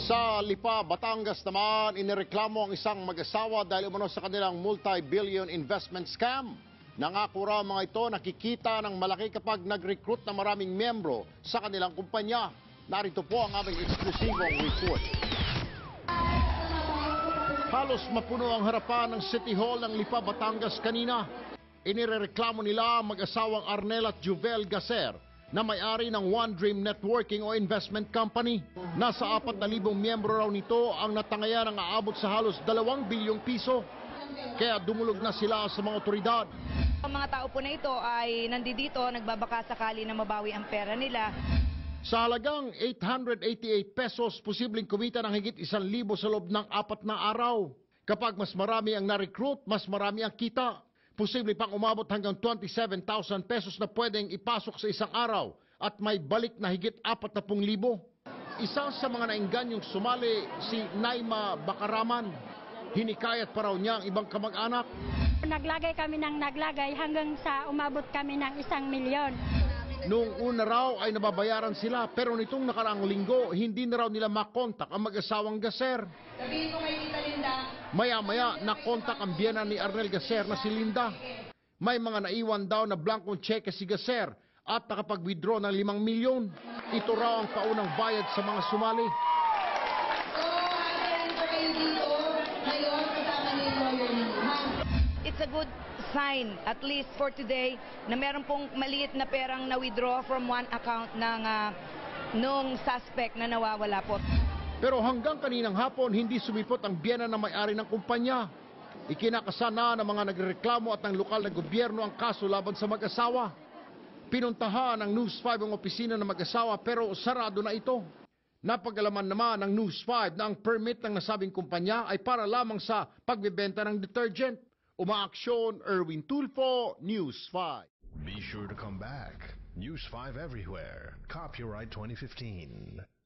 Sa Lipa, Batangas naman, inireklamo ang isang mag-asawa dahil umano sa kanilang multi-billion investment scam. Nangako raw mga ito nakikita ng malaki kapag nag-recruit ng maraming miyembro sa kanilang kumpanya. Narito po ang aming eksklusibong report. Halos mapuno ang harapan ng City Hall ng Lipa, Batangas kanina. Inireklamo nila ang mag-asawang Arnel at Juvel Gaser na may-ari ng One Dream Networking o investment company. Nasa 4,000 miyembro raw nito ang natangayan ng aabot sa halos 2 bilyong piso. Kaya dumulog na sila sa mga otoridad. Ang mga tao po na ito ay nandito, nagbabaka sakali na mabawi ang pera nila. Sa halagang 888 pesos, posibleng kumita ng higit 1,000 sa loob ng 4 na araw. Kapag mas marami ang na-recruit, mas marami ang kita. Posible pang umabot hanggang 27,000 pesos na pwedeng ipasok sa isang araw at may balik na higit 40,000. Isa sa mga naingganyong sumali si Naima Bakaraman. Hinikayat pa raw niya ang ibang kamag-anak. Naglagay kami ng naglagay hanggang sa umabot kami ng 1 milyon. Noong una raw ay nababayaran sila pero nitong nakaraang linggo hindi na raw nila makontak ang mag-asawang Gaser. Sabihin mo kay Tita Linda. Maya-maya nakontak ang biyena ni Arnel Gaser na si Linda. May mga naiwan daw na blankong cheque si Gaser at nakapag-withdraw ng 5 milyon. Ito raw ang paunang bayad sa mga sumali. It's a good sign, at least for today, na meron pong maliit na perang na-withdraw from one account ng nung suspect na nawawala po. Pero hanggang kaninang hapon, hindi sumipot ang biyena na may-ari ng kumpanya. Ikinakasana ng mga nagreklamo at ng lokal na gobyerno ang kaso laban sa mag-asawa. Pinuntahan ng News 5 ang opisina ng mag-asawa pero sarado na ito. Napag-alaman naman ng News 5 na ang permit ng nasabing kumpanya ay para lamang sa pagbebenta ng detergent. Umaaksyon, Erwin Tulfo, News 5. Be sure to come back. News 5 everywhere. Copyright 2015.